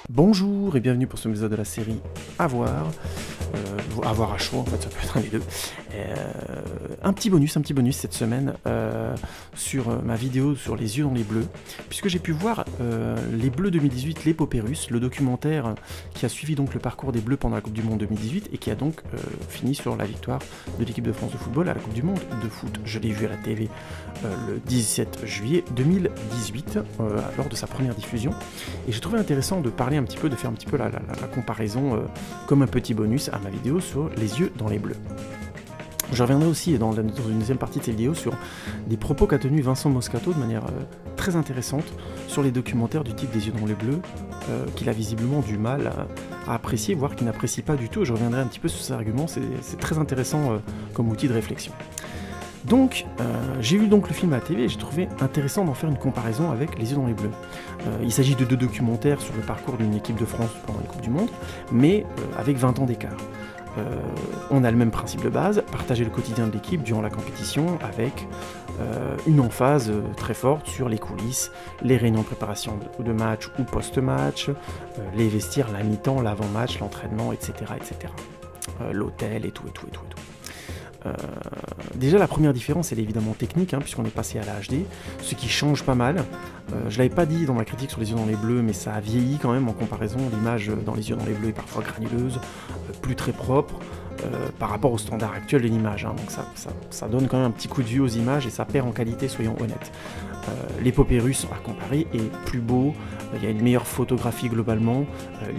Bonjour et bienvenue pour ce épisode de la série à voir à chaud en fait, ça peut être un des deux. Un petit bonus cette semaine sur ma vidéo sur les yeux dans les bleus, puisque j'ai pu voir les Bleus 2018, l'épopée russe, le documentaire qui a suivi donc le parcours des Bleus pendant la Coupe du Monde 2018 et qui a donc fini sur la victoire de l'équipe de France de football à la Coupe du Monde de foot. Je l'ai vu à la télé le 17 juillet 2018 lors de sa première diffusion et j'ai trouvé intéressant de parler de faire un petit peu la comparaison comme un petit bonus à ma vidéo sur les yeux dans les bleus. Je reviendrai aussi dans une deuxième partie de cette vidéo sur des propos qu'a tenus Vincent Moscato de manière très intéressante sur les documentaires du type des yeux dans les bleus qu'il a visiblement du mal à apprécier, voire qu'il n'apprécie pas du tout. Je reviendrai un petit peu sur ces arguments, c'est très intéressant comme outil de réflexion. Donc, j'ai vu donc le film à la télé et j'ai trouvé intéressant d'en faire une comparaison avec Les yeux dans les bleus. Il s'agit de deux documentaires sur le parcours d'une équipe de France pendant les Coupes du Monde, mais avec 20 ans d'écart. On a le même principe de base, partager le quotidien de l'équipe durant la compétition avec une emphase très forte sur les coulisses, les réunions de préparation de match ou post-match, les vestiaires, la mi-temps, l'avant-match, l'entraînement, etc. etc. L'hôtel et tout. Déjà la première différence elle est évidemment technique puisqu'on est passé à la HD, ce qui change pas mal. Je l'avais pas dit dans ma critique sur les yeux dans les bleus, mais ça a vieilli quand même en comparaison. L'image dans les yeux dans les bleus est parfois granuleuse, plus très propre par rapport au standard actuel de l'image, donc ça donne quand même un petit coup de vue aux images et ça perd en qualité, soyons honnêtes. L'épopée russe à comparer est plus beau, il y a une meilleure photographie globalement,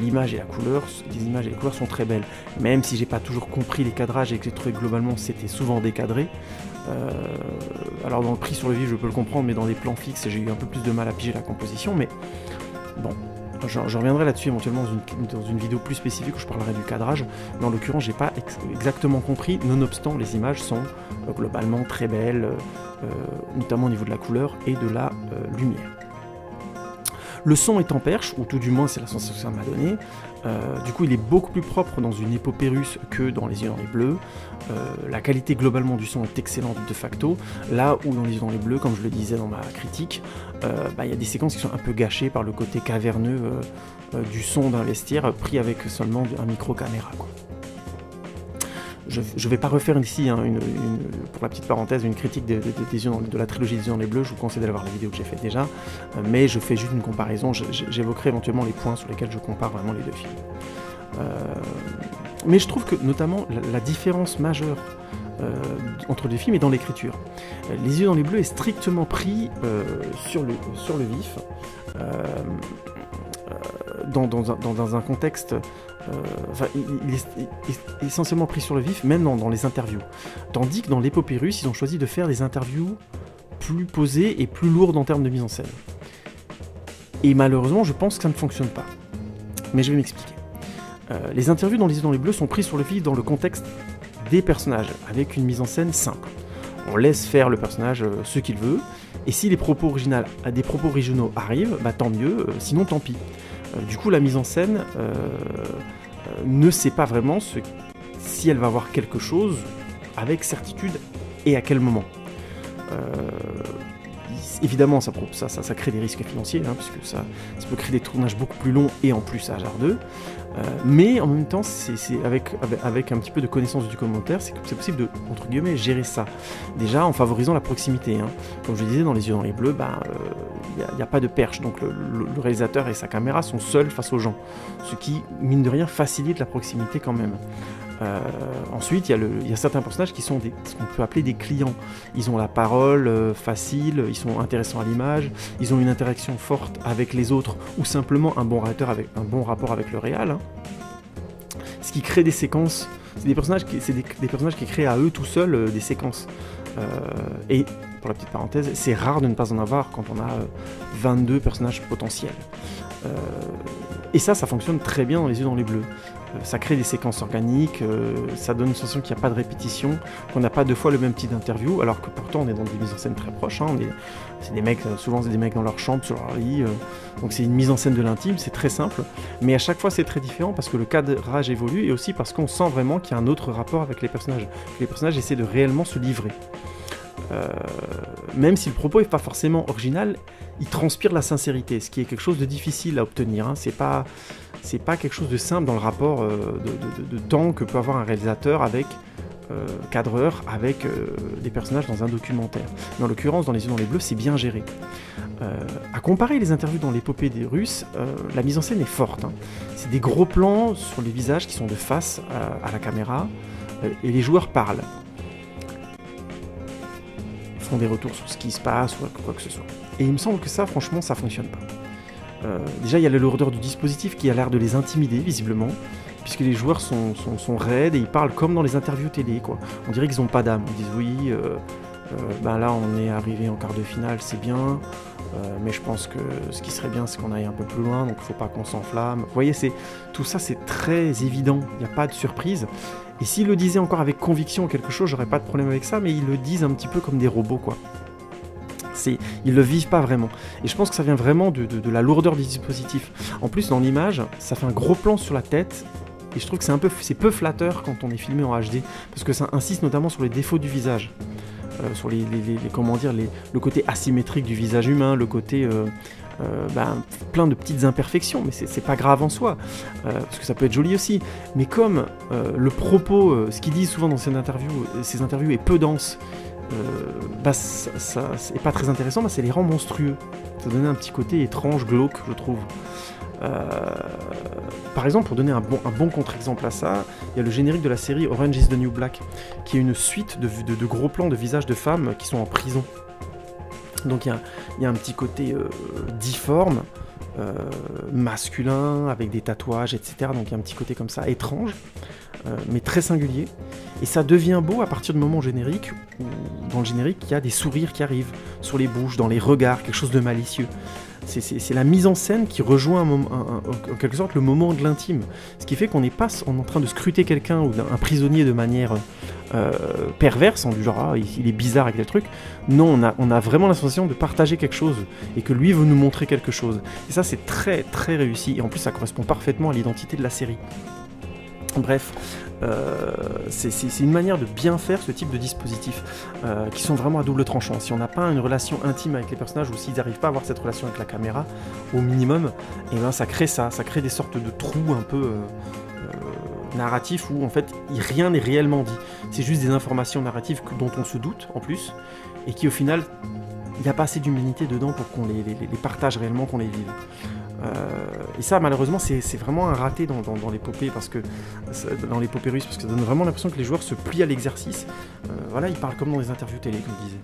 l'image et la couleur, les images et les couleurs sont très belles, même si j'ai pas toujours compris les cadrages et que j'ai trouvé que globalement c'était souvent décadré. Alors dans le prix sur le vif je peux le comprendre, mais dans des plans fixes j'ai eu un peu plus de mal à piger la composition, mais bon. Je reviendrai là-dessus éventuellement dans une vidéo plus spécifique où je parlerai du cadrage, mais en l'occurrence j'ai pas exactement compris, nonobstant les images sont globalement très belles, notamment au niveau de la couleur et de la lumière. Le son est en perche, ou tout du moins c'est la sensation que ça m'a donné. Du coup il est beaucoup plus propre dans une épopée russe que dans les yeux dans les bleus. La qualité globalement du son est excellente de facto, là où dans les yeux dans les bleus, comme je le disais dans ma critique, y a des séquences qui sont un peu gâchées par le côté caverneux du son d'un vestiaire pris avec seulement un micro-caméra, quoi. Je vais pas refaire ici, pour la petite parenthèse, une critique de la trilogie des yeux dans les bleus, je vous conseille d'aller voir la vidéo que j'ai faite déjà, mais je fais juste une comparaison, j'évoquerai éventuellement les points sur lesquels je compare vraiment les deux films. Mais je trouve que notamment la différence majeure entre les films est dans l'écriture. Les yeux dans les bleus est strictement pris sur le vif, dans un contexte, il est essentiellement pris sur le vif, même dans les interviews. Tandis que dans l'épopée russe, ils ont choisi de faire des interviews plus posées et plus lourdes en termes de mise en scène. Et malheureusement, je pense que ça ne fonctionne pas. Mais je vais m'expliquer. Les interviews dans Les yeux dans les bleus sont prises sur le vif dans le contexte des personnages, avec une mise en scène simple. On laisse faire le personnage ce qu'il veut, et si des propos originaux arrivent, tant mieux, sinon tant pis. Du coup, la mise en scène ne sait pas vraiment si elle va voir quelque chose avec certitude et à quel moment. Évidemment, ça crée des risques financiers, puisque ça peut créer des tournages beaucoup plus longs et en plus hasardeux. Mais en même temps, c'est avec un petit peu de connaissance du commentaire, c'est possible de, entre guillemets, gérer ça. Déjà en favorisant la proximité. Comme je le disais, dans Les yeux dans les bleus, il n'y a pas de perche, donc le réalisateur et sa caméra sont seuls face aux gens, ce qui, mine de rien, facilite la proximité quand même. Ensuite, il y a certains personnages qui sont ce qu'on peut appeler des clients. Ils ont la parole facile, ils sont intéressants à l'image, ils ont une interaction forte avec les autres, ou simplement un bon rapport avec le réal. Ce qui crée des séquences. C'est des personnages qui créent à eux tout seuls des séquences. Et pour la petite parenthèse, c'est rare de ne pas en avoir quand on a 22 personnages potentiels. Et ça fonctionne très bien dans Les yeux dans les bleus. Ça crée des séquences organiques, ça donne une sensation qu'il n'y a pas de répétition, qu'on n'a pas deux fois le même type d'interview, alors que pourtant on est dans des mises en scène très proches. C'est des mecs, souvent c'est des mecs dans leur chambre, sur leur lit, donc c'est une mise en scène de l'intime, c'est très simple, mais à chaque fois c'est très différent parce que le cadrage évolue et aussi parce qu'on sent vraiment qu'il y a un autre rapport avec les personnages, que les personnages essaient de réellement se livrer. même si le propos n'est pas forcément original, il transpire la sincérité, ce qui est quelque chose de difficile à obtenir. Hein. C'est pas quelque chose de simple dans le rapport de temps que peut avoir un réalisateur avec cadreur, avec des personnages dans un documentaire. Mais en l'occurrence, dans Les Yeux dans les Bleus, c'est bien géré. À comparer les interviews dans l'épopée des Russes, la mise en scène est forte. Hein. C'est des gros plans sur les visages qui sont de face à la caméra, et les joueurs parlent. Font des retours sur ce qui se passe ou quoi que ce soit. Et il me semble que ça, franchement, ça fonctionne pas. Déjà, il y a la lourdeur du dispositif qui a l'air de les intimider, visiblement, puisque les joueurs sont raides et ils parlent comme dans les interviews télé, quoi. On dirait qu'ils n'ont pas d'âme. Ils disent oui, là on est arrivé en quart de finale, c'est bien, mais je pense que ce qui serait bien, c'est qu'on aille un peu plus loin, donc il ne faut pas qu'on s'enflamme. Vous voyez, tout ça, c'est très évident, il n'y a pas de surprise. Et s'ils le disaient encore avec conviction ou quelque chose, j'aurais pas de problème avec ça, mais ils le disent un petit peu comme des robots, quoi. Ils le vivent pas vraiment. Et je pense que ça vient vraiment de la lourdeur du dispositif. En plus, dans l'image, ça fait un gros plan sur la tête, et je trouve que c'est peu flatteur quand on est filmé en HD, parce que ça insiste notamment sur les défauts du visage, sur le côté asymétrique du visage humain, le côté plein de petites imperfections, mais c'est pas grave en soi, parce que ça peut être joli aussi. Mais comme le propos, ce qu'ils disent souvent dans ces interviews est peu dense, ça c'est pas très intéressant, ça les rend monstrueux. Ça donne un petit côté étrange, glauque, je trouve. Par exemple, pour donner un bon contre-exemple à ça, il y a le générique de la série Orange is the New Black, qui est une suite de gros plans de visages de femmes qui sont en prison. Donc il y a un petit côté difforme, masculin, avec des tatouages, etc. Donc il y a un petit côté comme ça, étrange, mais très singulier. Et ça devient beau à partir du moment générique, où dans le générique, il y a des sourires qui arrivent sur les bouches, dans les regards, quelque chose de malicieux. C'est la mise en scène qui rejoint en quelque sorte le moment de l'intime. Ce qui fait qu'on n'est pas en train de scruter quelqu'un ou un prisonnier de manière perverse, en du genre il est bizarre avec tel truc. Non, on a vraiment la sensation de partager quelque chose et que lui veut nous montrer quelque chose. Et ça, c'est très très réussi. Et en plus, ça correspond parfaitement à l'identité de la série. Bref, c'est une manière de bien faire ce type de dispositifs qui sont vraiment à double tranchant. Si on n'a pas une relation intime avec les personnages, ou s'ils n'arrivent pas à avoir cette relation avec la caméra au minimum, et ben ça crée des sortes de trous un peu narratifs où en fait rien n'est réellement dit. C'est juste des informations narratives dont on se doute en plus, et qui au final, il n'y a pas assez d'humanité dedans pour qu'on les partage réellement, qu'on les vive. Et ça, malheureusement, c'est vraiment un raté dans l'épopée, dans l'épopée russe, parce que ça donne vraiment l'impression que les joueurs se plient à l'exercice. Voilà, ils parlent comme dans des interviews télé, comme je disais.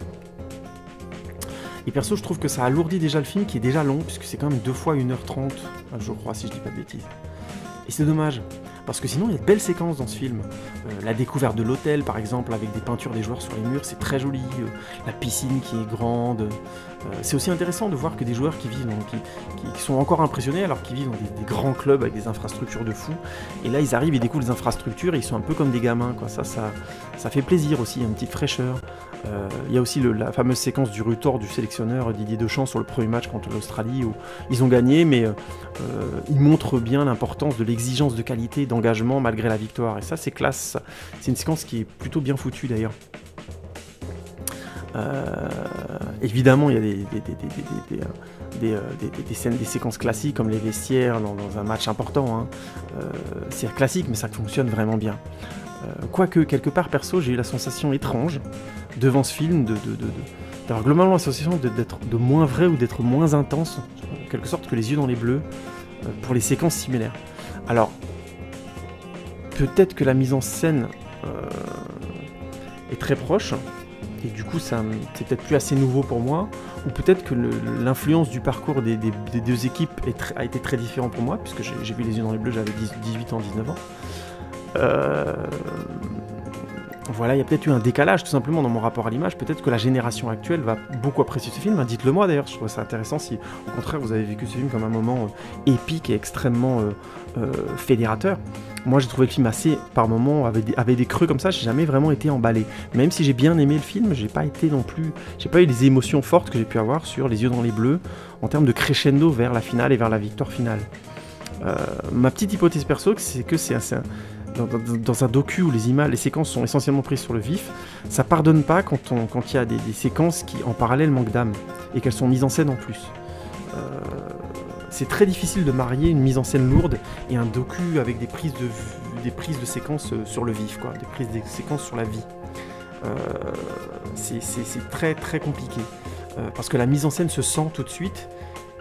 Et perso, je trouve que ça alourdit déjà le film, qui est déjà long, puisque c'est quand même 2 fois 1h30, je crois, si je dis pas de bêtises. Et c'est dommage, parce que sinon, il y a de belles séquences dans ce film. La découverte de l'hôtel, par exemple, avec des peintures des joueurs sur les murs, c'est très joli. La piscine qui est grande. C'est aussi intéressant de voir que des joueurs qui vivent, qui sont encore impressionnés, alors qu'ils vivent dans des grands clubs avec des infrastructures de fou. Et là, ils arrivent, ils découvrent les infrastructures, et ils sont un peu comme des gamins, quoi. Ça fait plaisir aussi, il y a une petite fraîcheur. Il y a aussi la fameuse séquence du retour du sélectionneur Didier Deschamps sur le premier match contre l'Australie, où ils ont gagné, mais ils montrent bien l'importance de l'exigence de qualité, d'engagement malgré la victoire. Et ça, c'est classe. C'est une séquence qui est plutôt bien foutue d'ailleurs. Évidemment, il y a des séquences classiques comme les vestiaires dans un match important. Hein. C'est classique, mais ça fonctionne vraiment bien. Quoique, quelque part, perso, j'ai eu la sensation étrange devant ce film d'avoir globalement la sensation d'être de moins vrai ou d'être moins intense, en quelque sorte, que Les Yeux dans les Bleus, pour les séquences similaires. Alors, peut-être que la mise en scène est très proche, et du coup c'est peut-être plus assez nouveau pour moi, ou peut-être que l'influence du parcours des deux équipes a été très différent pour moi, puisque j'ai vu Les Yeux dans les Bleus, j'avais 18 ans, 19 ans. Voilà, il y a peut-être eu un décalage tout simplement dans mon rapport à l'image. Peut-être que la génération actuelle va beaucoup apprécier ce film. Dites-le moi d'ailleurs, je trouve ça intéressant si au contraire vous avez vécu ce film comme un moment épique et extrêmement fédérateur. Moi j'ai trouvé le film assez, par moments, avait des creux comme ça, j'ai jamais vraiment été emballé. Même si j'ai bien aimé le film, j'ai pas eu les émotions fortes que j'ai pu avoir sur Les Yeux dans les Bleus, en termes de crescendo vers la finale et vers la victoire finale. Ma petite hypothèse perso, c'est que dans un docu où les séquences sont essentiellement prises sur le vif, ça pardonne pas quand il y a des séquences qui en parallèle manquent d'âme et qu'elles sont mises en scène en plus. C'est très difficile de marier une mise en scène lourde et un docu avec des prises de séquences sur le vif, quoi, des séquences sur la vie. C'est très très compliqué parce que la mise en scène se sent tout de suite.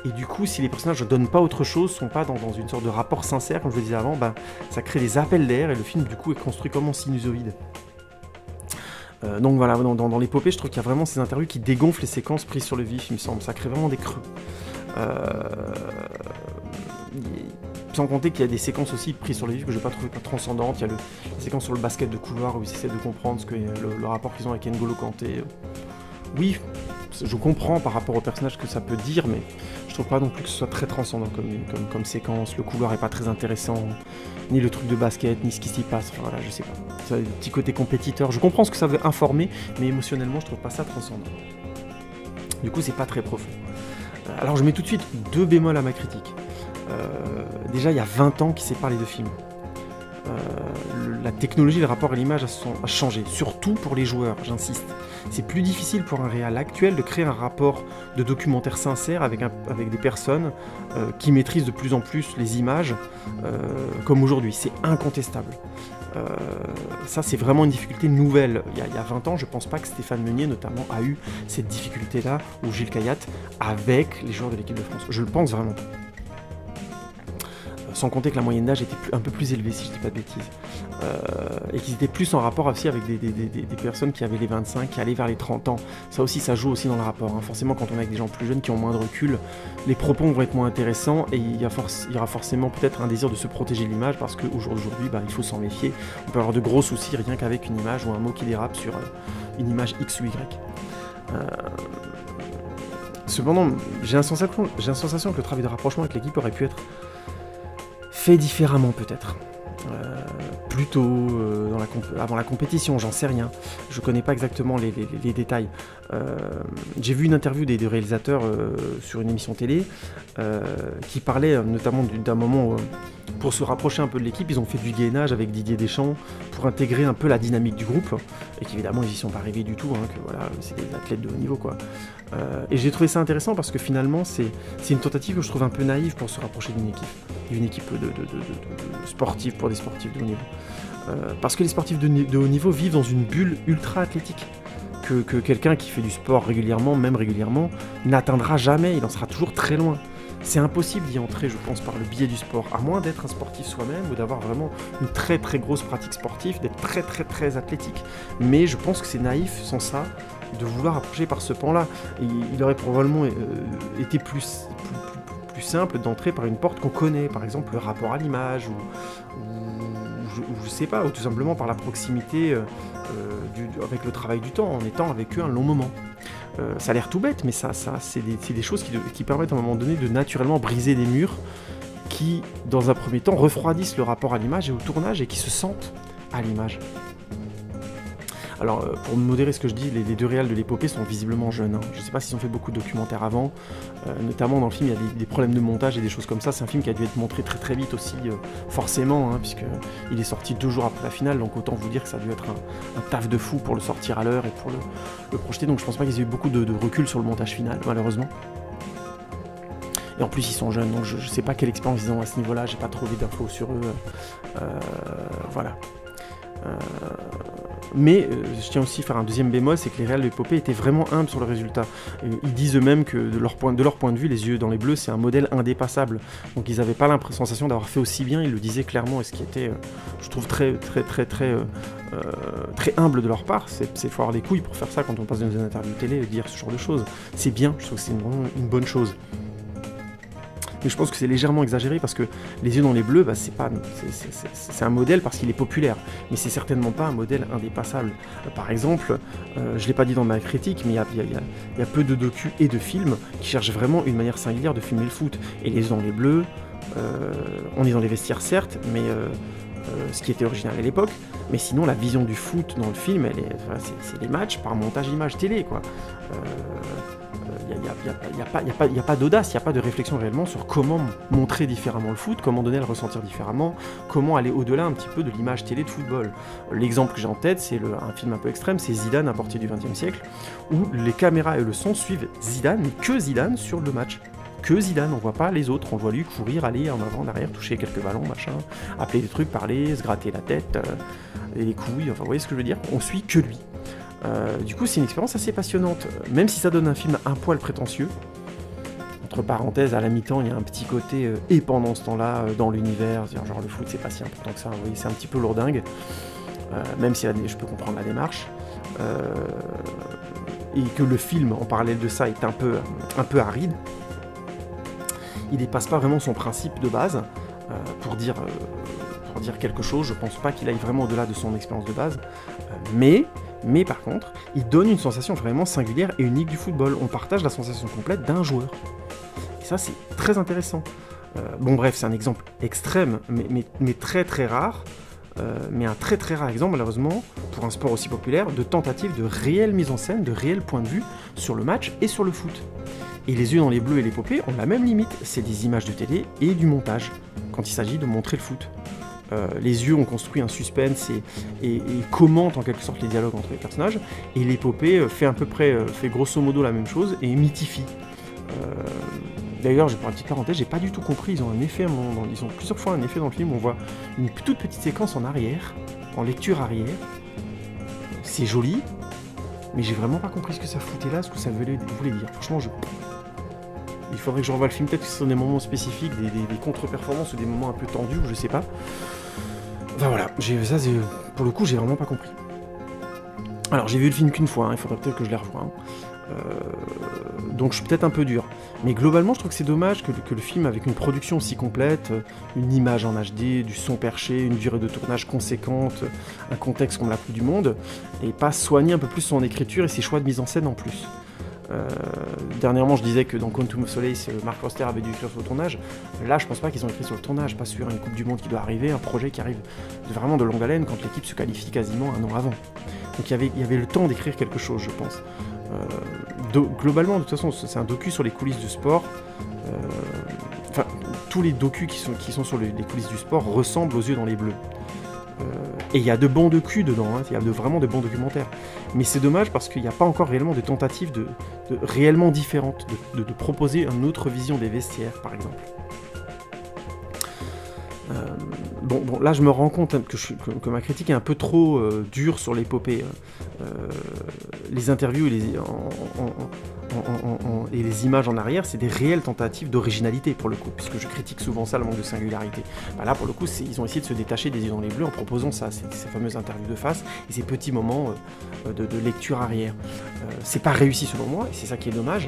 Et du coup, si les personnages ne donnent pas autre chose, sont pas dans une sorte de rapport sincère, comme je le disais avant, ça crée des appels d'air et le film, du coup, est construit comme en sinusoïde. Donc voilà, dans l'épopée, je trouve qu'il y a vraiment ces interviews qui dégonflent les séquences prises sur le vif, il me semble. Ça crée vraiment des creux. Sans compter qu'il y a des séquences aussi prises sur le vif que je n'ai pas trouvé pas transcendantes. Il y a la séquence sur le basket de couloir où ils essaient de comprendre le rapport qu'ils ont avec N'Golo Kanté. Oui, je comprends par rapport au personnage que ça peut dire, mais je trouve pas non plus que ce soit très transcendant comme séquence. Le couloir est pas très intéressant, ni le truc de basket, ni ce qui s'y passe. Enfin voilà, je sais pas. Ça a des petits côtés compétiteurs. Je comprends ce que ça veut informer, mais émotionnellement, je trouve pas ça transcendant. Du coup, c'est pas très profond. Alors, je mets tout de suite 2 bémols à ma critique. Déjà, il y a 20 ans qui séparent les 2 films. La technologie, le rapport à l'image a changé, surtout pour les joueurs, j'insiste. C'est plus difficile pour un réal actuel de créer un rapport de documentaire sincère avec des personnes qui maîtrisent de plus en plus les images, comme aujourd'hui. C'est incontestable. Ça, c'est vraiment une difficulté nouvelle. Il y a 20 ans, je pense pas que Stéphane Meunier, notamment, a eu cette difficulté-là, ou Gilles Kayat, avec les joueurs de l'équipe de France. Je le pense vraiment pas. Sans compter que la moyenne d'âge était un peu plus élevée, si je dis pas de bêtises. Et qu'ils étaient plus en rapport aussi avec des personnes qui avaient les 25, qui allaient vers les 30 ans. Ça aussi, ça joue aussi dans le rapport. Hein. Forcément, quand on est avec des gens plus jeunes qui ont moins de recul, les propos vont être moins intéressants et il y aura forcément peut-être un désir de se protéger de l'image parce qu'au jour d'aujourd'hui, il faut s'en méfier. On peut avoir de gros soucis rien qu'avec une image ou un mot qui dérape sur une image X ou Y. Cependant, j'ai la sensation que le travail de rapprochement avec l'équipe aurait pu être fait différemment peut-être. Plus tôt, avant la compétition, j'en sais rien. Je connais pas exactement les détails. J'ai vu une interview des réalisateurs sur une émission télé qui parlait notamment d'un moment où, pour se rapprocher un peu de l'équipe, ils ont fait du gainage avec Didier Deschamps pour intégrer un peu la dynamique du groupe et qu'évidemment ils y sont pas arrivés du tout, hein, que voilà, c'est des athlètes de haut niveau quoi. Et j'ai trouvé ça intéressant parce que finalement c'est une tentative que je trouve un peu naïve pour se rapprocher d'une équipe de sportifs pour des sportifs de haut niveau. Parce que les sportifs de haut niveau vivent dans une bulle ultra athlétique que quelqu'un qui fait du sport régulièrement, même régulièrement, n'atteindra jamais, il en sera toujours très loin. C'est impossible d'y entrer, je pense, par le biais du sport, à moins d'être un sportif soi-même ou d'avoir vraiment une très très grosse pratique sportive, d'être très très très athlétique. Mais je pense que c'est naïf, sans ça, de vouloir approcher par ce pan-là. Il aurait probablement été plus simple d'entrer par une porte qu'on connaît, par exemple le rapport à l'image, ou je sais pas, ou tout simplement par la proximité avec le travail du temps, en étant avec eux un long moment. Ça a l'air tout bête, mais ça c'est des choses qui permettent à un moment donné de naturellement briser des murs qui, dans un premier temps, refroidissent le rapport à l'image et au tournage et qui se sentent à l'image. Alors, pour modérer ce que je dis, les 2 réals de l'épopée sont visiblement jeunes. Hein. Je ne sais pas s'ils ont fait beaucoup de documentaires avant. Notamment dans le film, il y a des problèmes de montage et des choses comme ça. C'est un film qui a dû être montré très très vite aussi, forcément, hein, puisqu'il est sorti 2 jours après la finale. Donc autant vous dire que ça a dû être un taf de fou pour le sortir à l'heure et pour le projeter. Donc je pense pas qu'ils aient eu beaucoup de recul sur le montage final, malheureusement. Et en plus, ils sont jeunes, donc je ne sais pas quelle expérience ils ont à ce niveau-là. J'ai pas trouvé d'infos sur eux. Voilà. Mais je tiens aussi à faire un deuxième bémol, c'est que les réals de l'épopée étaient vraiment humbles sur le résultat. Ils disent eux-mêmes que de leur point de vue, les yeux dans les bleus, c'est un modèle indépassable. Donc ils n'avaient pas sensation d'avoir fait aussi bien, ils le disaient clairement, et ce qui était, je trouve, très humble de leur part. C'est faut avoir les couilles pour faire ça quand on passe dans une interview télé et dire ce genre de choses. C'est bien, je trouve que c'est vraiment une bonne chose. Mais je pense que c'est légèrement exagéré parce que les yeux dans les bleus, c'est un modèle parce qu'il est populaire, mais c'est certainement pas un modèle indépassable. Par exemple, je l'ai pas dit dans ma critique, mais il y a peu de docus et de films qui cherchent vraiment une manière singulière de filmer le foot. Et les yeux dans les bleus, on est dans les vestiaires certes, mais ce qui était original à l'époque, mais sinon la vision du foot dans le film, c'est les matchs par montage image télé, quoi. Il n'y a pas d'audace, il n'y a pas de réflexion réellement sur comment montrer différemment le foot, comment donner à le ressentir différemment, comment aller au-delà un petit peu de l'image télé de football. L'exemple que j'ai en tête, c'est un film un peu extrême, c'est Zidane à partir du XXe siècle, où les caméras et le son suivent Zidane, mais que Zidane sur le match. Que Zidane, on voit pas les autres, on voit lui courir, aller en avant, en arrière, toucher quelques ballons, machin, appeler des trucs, parler, se gratter la tête, et les couilles, enfin vous voyez ce que je veux dire, on suit que lui. Du coup c'est une expérience assez passionnante, même si ça donne un film un poil prétentieux. Entre parenthèses, à la mi-temps, il y a un petit côté et pendant ce temps-là, dans l'univers, genre le foot c'est pas si important que ça, vous voyez, c'est un petit peu lourdingue, même si je peux comprendre la démarche. Et que le film, en parallèle de ça, est un peu aride. Il dépasse pas vraiment son principe de base, pour dire quelque chose, je pense pas qu'il aille vraiment au-delà de son expérience de base, mais par contre, il donne une sensation vraiment singulière et unique du football. On partage la sensation complète d'un joueur. Et ça, c'est très intéressant. Bon bref, c'est un exemple extrême, mais très très rare, mais un très très rare exemple, malheureusement, pour un sport aussi populaire, de tentative de réelle mise en scène, de réel point de vue sur le match et sur le foot. Et les yeux dans les bleus et l'épopée ont la même limite, c'est des images de télé et du montage, quand il s'agit de montrer le foot. Les yeux ont construit un suspense et commentent en quelque sorte les dialogues entre les personnages, et l'épopée fait grosso modo la même chose et mythifie. D'ailleurs, pour une petite parenthèse, j'ai pas du tout compris, ils ont plusieurs fois un effet dans le film, on voit une toute petite séquence en arrière, en lecture arrière, c'est joli, mais j'ai vraiment pas compris ce que ça foutait là, ce que ça voulait dire. Franchement, il faudrait que je revoie le film, peut-être que ce sont des moments spécifiques, des contre-performances ou des moments un peu tendus, ou je sais pas. Enfin voilà, pour le coup, j'ai vraiment pas compris. Alors, j'ai vu le film qu'une fois, il faudrait peut-être que je les revoie. Donc je suis peut-être un peu dur. Mais globalement, je trouve que c'est dommage que le film, avec une production aussi complète, une image en HD, du son perché, une durée de tournage conséquente, un contexte comme la Coupe du Monde, et pas soigner un peu plus son écriture et ses choix de mise en scène en plus. Dernièrement, je disais que dans Quantum of Solace, Mark Forster avait dû écrire sur le tournage. Là, je pense pas qu'ils ont écrit sur le tournage, pas sur une Coupe du Monde qui doit arriver, un projet qui arrive vraiment de longue haleine quand l'équipe se qualifie quasiment un an avant. Donc il y avait le temps d'écrire quelque chose, je pense. Globalement, de toute façon, c'est un docu sur les coulisses du sport. Enfin, tous les docus qui sont sur les coulisses du sport ressemblent aux yeux dans les bleus. Et il y a de bons docus dedans, il y a vraiment de bons documentaires. Mais c'est dommage parce qu'il n'y a pas encore réellement de tentatives de réellement différentes, de proposer une autre vision des vestiaires, par exemple. Bon, là je me rends compte que ma critique est un peu trop dure sur l'épopée. Les interviews et les images en arrière, c'est des réelles tentatives d'originalité pour le coup, puisque je critique souvent ça, le manque de singularité. Là pour le coup, ils ont essayé de se détacher des yeux dans les bleus en proposant ça, ces fameuses interviews de face et ces petits moments de lecture arrière. C'est pas réussi selon moi, et c'est ça qui est dommage,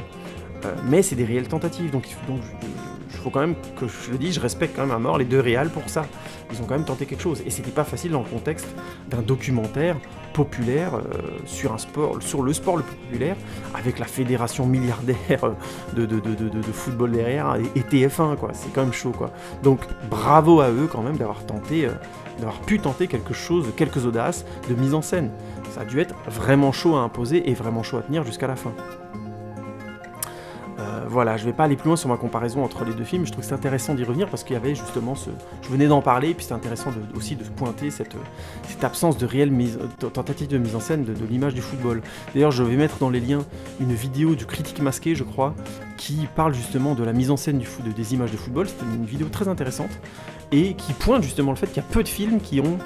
mais c'est des réelles tentatives, donc il faut quand même que je le dise, je respecte quand même à mort les deux réals pour ça. Ils ont quand même tenté quelque chose, et c'était pas facile dans le contexte d'un documentaire populaire sur le sport le plus populaire, avec la fédération milliardaire de football derrière et TF1, quoi. C'est quand même chaud, quoi. Donc bravo à eux quand même d'avoir pu tenter quelque chose, quelques audaces de mise en scène. Ça a dû être vraiment chaud à imposer et vraiment chaud à tenir jusqu'à la fin. Voilà, je vais pas aller plus loin sur ma comparaison entre les deux films, je trouve que c'est intéressant d'y revenir parce qu'il y avait justement je venais d'en parler, et puis c'est intéressant aussi de pointer cette absence de réelle tentative de mise en scène de l'image du football. D'ailleurs, je vais mettre dans les liens une vidéo du Critique Masqué, je crois, qui parle justement de la mise en scène des images de football. C'était une vidéo très intéressante, et qui pointe justement le fait qu'il y a peu de films qui ont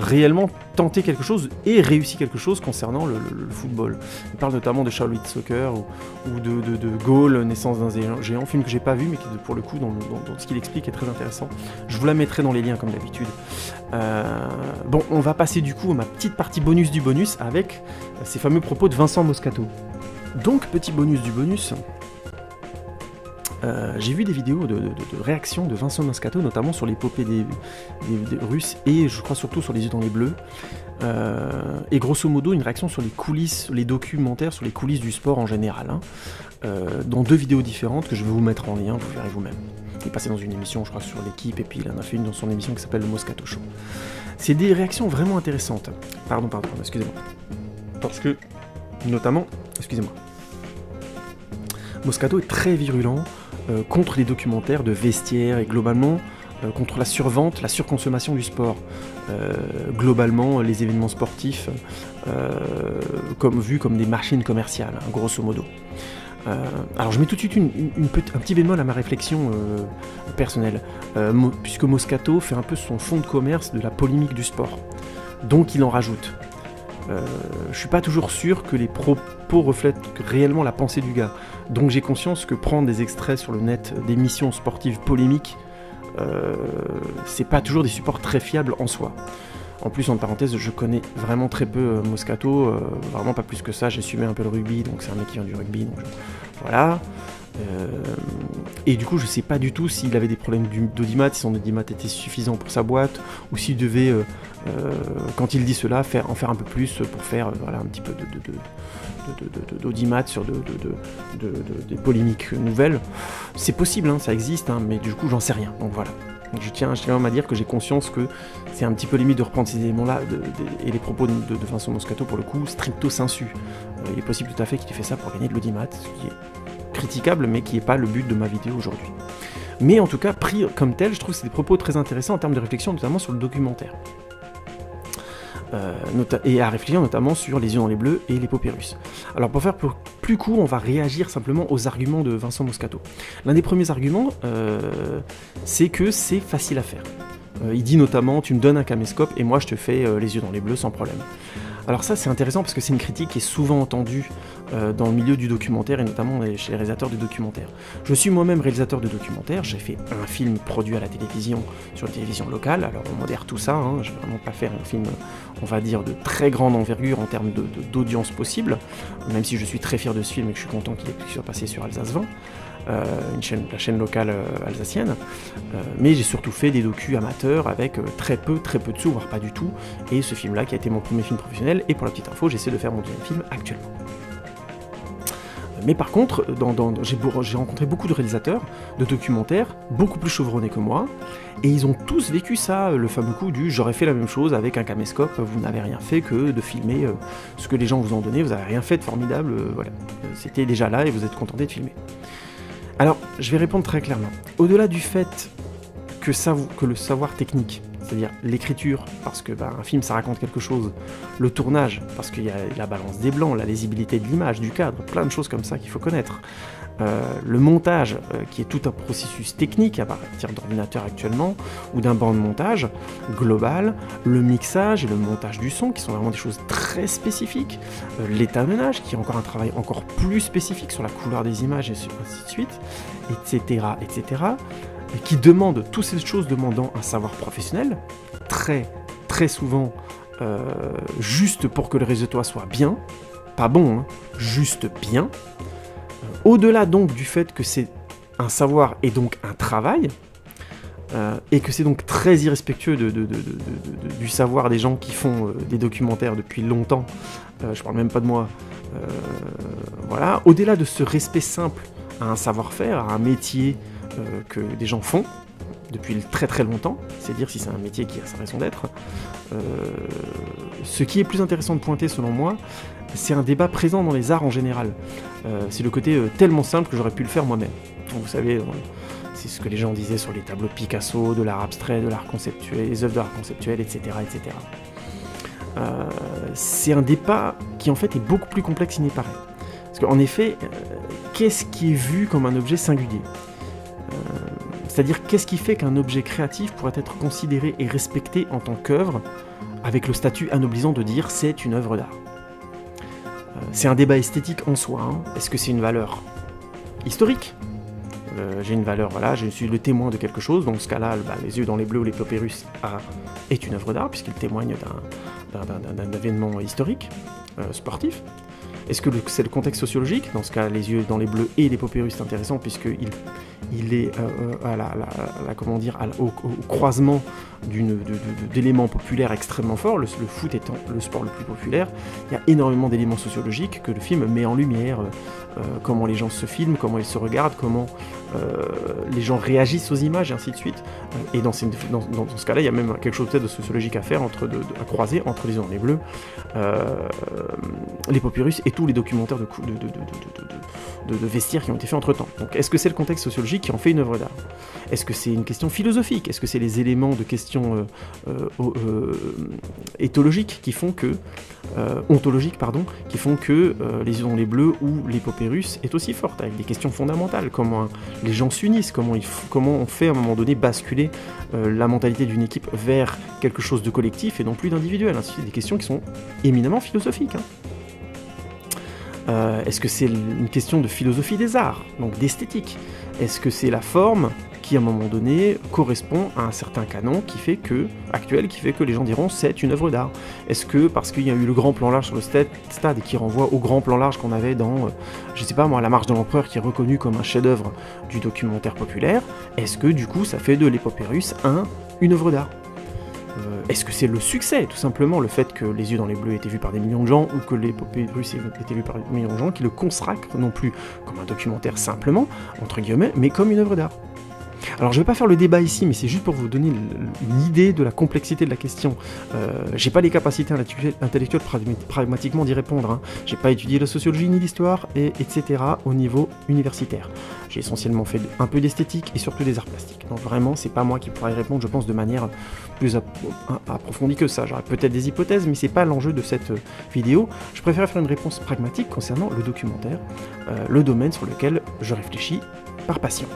réellement tenté quelque chose et réussi quelque chose concernant le football. Il parle notamment de Shaolin Soccer ou de Gaulle, Naissance d'un géant, film que j'ai pas vu mais qui pour le coup dans ce qu'il explique est très intéressant. Je vous la mettrai dans les liens comme d'habitude. Bon, on va passer du coup à ma petite partie bonus du bonus avec ces fameux propos de Vincent Moscato. Donc petit bonus du bonus. J'ai vu des vidéos de réaction de Vincent Moscato, notamment sur l'épopée des Russes, et je crois surtout sur les yeux dans les bleus, et grosso modo une réaction sur les coulisses, les documentaires sur les coulisses du sport en général, dans deux vidéos différentes que je vais vous mettre en lien, vous verrez vous-même. Il est passé dans une émission, je crois, sur l'équipe, et puis il en a fait une dans son émission qui s'appelle le Moscato Show. C'est des réactions vraiment intéressantes. Pardon, excusez-moi. Parce que, notamment, excusez-moi, Moscato est très virulent contre les documentaires de vestiaire et globalement contre la survente, la surconsommation du sport. Globalement, les événements sportifs vus comme des machines commerciales, hein, grosso modo. Alors je mets tout de suite un petit bémol à ma réflexion personnelle, puisque Moscato fait un peu son fond de commerce de la polémique du sport, donc il en rajoute. Je suis pas toujours sûr que les propos reflètent réellement la pensée du gars, donc j'ai conscience que prendre des extraits sur le net d'émissions sportives polémiques, c'est pas toujours des supports très fiables en soi. En plus, en parenthèse, je connais vraiment très peu Moscato, vraiment pas plus que ça. J'ai suivi un peu le rugby, donc c'est un mec qui vient du rugby, donc voilà. Et du coup, je sais pas du tout s'il avait des problèmes d'audimat, si son audimat était suffisant pour sa boîte, ou s'il devait, quand il dit cela, en faire un peu plus pour faire voilà, un petit peu d'audimat sur des polémiques nouvelles. C'est possible, hein, ça existe, hein, mais du coup, j'en sais rien, donc voilà. Donc je tiens même à dire que j'ai conscience que c'est un petit peu limite de reprendre ces éléments-là et les propos de Vincent Moscato pour le coup stricto sensu. Il est possible tout à fait qu'il ait fait ça pour gagner de l'audimat, ce qui est critiquable mais qui n'est pas le but de ma vidéo aujourd'hui. Mais en tout cas, pris comme tel, je trouve que c'est des propos très intéressants en termes de réflexion, notamment sur le documentaire. Et à réfléchir notamment sur Les yeux dans les bleus et l'épopée russe. Alors pour faire plus court, on va réagir simplement aux arguments de Vincent Moscato. L'un des premiers arguments, c'est que c'est facile à faire. Il dit notamment, tu me donnes un caméscope et moi je te fais les yeux dans les bleus sans problème. Alors ça c'est intéressant parce que c'est une critique qui est souvent entendue dans le milieu du documentaire et notamment chez les réalisateurs de documentaires. Je suis moi-même réalisateur de documentaires, j'ai fait un film produit à la télévision, sur la télévision locale, alors on modère tout ça, hein, je ne vais vraiment pas faire un film, on va dire, de très grande envergure en termes d'audience possible, même si je suis très fier de ce film et que je suis content qu'il ait pu se passer sur Alsace 20. La chaîne locale alsacienne, mais j'ai surtout fait des docus amateurs avec très peu de sous, voire pas du tout, et ce film-là qui a été mon premier film professionnel, et pour la petite info, j'essaie de faire mon deuxième film actuellement. Mais par contre, j'ai rencontré beaucoup de réalisateurs de documentaires, beaucoup plus chevronnés que moi, et ils ont tous vécu ça, le fameux coup du « j'aurais fait la même chose avec un caméscope, vous n'avez rien fait que de filmer ce que les gens vous ont donné, vous n'avez rien fait de formidable, voilà, c'était déjà là et vous êtes contenté de filmer ». Alors, je vais répondre très clairement. Au-delà du fait que le savoir technique, c'est-à-dire l'écriture, parce que un film ça raconte quelque chose, le tournage, parce qu'il y a la balance des blancs, la lisibilité de l'image, du cadre, plein de choses comme ça qu'il faut connaître, le montage, qui est tout un processus technique à partir d'ordinateur actuellement, ou d'un banc de montage global, le mixage et le montage du son, qui sont vraiment des choses très spécifiques, l'étalonnage, qui est encore un travail encore plus spécifique sur la couleur des images, et ainsi de suite, etc., etc., et qui demande, toutes ces choses demandant un savoir professionnel, très souvent juste pour que le résultat soit bien, pas bon, hein, juste bien. Au-delà donc du fait que c'est un savoir et donc un travail, et que c'est donc très irrespectueux du savoir des gens qui font des documentaires depuis longtemps, je parle même pas de moi, voilà, au-delà de ce respect simple à un savoir-faire, à un métier que des gens font depuis très longtemps, c'est dire si c'est un métier qui a sa raison d'être, ce qui est plus intéressant de pointer selon moi, c'est un débat présent dans les arts en général. C'est le côté tellement simple que j'aurais pu le faire moi-même. Vous savez, c'est ce que les gens disaient sur les tableaux de Picasso, de l'art abstrait, de l'art conceptuel, les œuvres d'art conceptuel, etc. etc. C'est un débat qui en fait est beaucoup plus complexe qu'il n'y paraît. Parce qu'en effet, qu'est-ce qui est vu comme un objet singulier ? C'est-à-dire, qu'est-ce qui fait qu'un objet créatif pourrait être considéré et respecté en tant qu'œuvre, avec le statut anoblisant de dire c'est une œuvre d'art. C'est un débat esthétique en soi. Hein. Est-ce que c'est une valeur historique ? J'ai une valeur, voilà, je suis le témoin de quelque chose, dans ce cas-là, Les yeux dans les bleus ou l'épopée russe est une œuvre d'art, puisqu'il témoigne d'un événement historique, sportif. Est-ce que c'est le contexte sociologique ? Dans ce cas, Les yeux dans les bleus et l'épopée russe, c'est intéressant, puisqu'il il est comment dire, au croisement d'éléments populaires extrêmement forts, le foot étant le sport le plus populaire. Il y a énormément d'éléments sociologiques que le film met en lumière, comment les gens se filment, comment ils se regardent, comment les gens réagissent aux images, et ainsi de suite. Et dans ce cas-là, il y a même quelque chose peut-être de sociologique à faire, à croiser entre les yeux dans les bleus, les papyrus et tous les documentaires de vestiaires qui ont été faits entre-temps. Donc est-ce que c'est le contexte sociologique qui en fait une œuvre d'art? Est-ce que c'est une question philosophique? Est-ce que c'est les éléments de questions éthologiques qui font que ontologiques, pardon, qui font que les yeux dans les bleus ou les papyrus est aussi forte, avec des questions fondamentales, comment les gens s'unissent, comment on fait à un moment donné basculer la mentalité d'une équipe vers quelque chose de collectif et non plus d'individuel, ainsi de suite, des questions qui sont éminemment philosophiques. Est-ce que c'est une question de philosophie des arts, donc d'esthétique? Est-ce que c'est la forme qui, à un moment donné, correspond à un certain canon actuel, qui fait que les gens diront c'est une œuvre d'art? Est-ce que, parce qu'il y a eu le grand plan large sur le stade et qui renvoie au grand plan large qu'on avait dans, je sais pas moi, La Marche de l'Empereur, qui est reconnu comme un chef-d'œuvre du documentaire populaire, est-ce que, du coup, ça fait de Les Papyrus une œuvre d'art? Est-ce que c'est le succès, tout simplement, le fait que Les Yeux dans les Bleus aient été vus par des millions de gens, ou que Les Papyrus aient été vus par des millions de gens, qui le consacrent non plus comme un documentaire simplement, entre guillemets, mais comme une œuvre d'art? Alors je vais pas faire le débat ici, mais c'est juste pour vous donner une idée de la complexité de la question. J'ai pas les capacités intellectuelles pragmatiquement d'y répondre. J'ai pas étudié la sociologie ni l'histoire, etc. au niveau universitaire. J'ai essentiellement fait un peu d'esthétique et surtout des arts plastiques. Donc vraiment, c'est pas moi qui pourrais y répondre, je pense, de manière plus approfondie que ça. J'aurais peut-être des hypothèses, mais c'est pas l'enjeu de cette vidéo. Je préfère faire une réponse pragmatique concernant le documentaire, le domaine sur lequel je réfléchis par passion.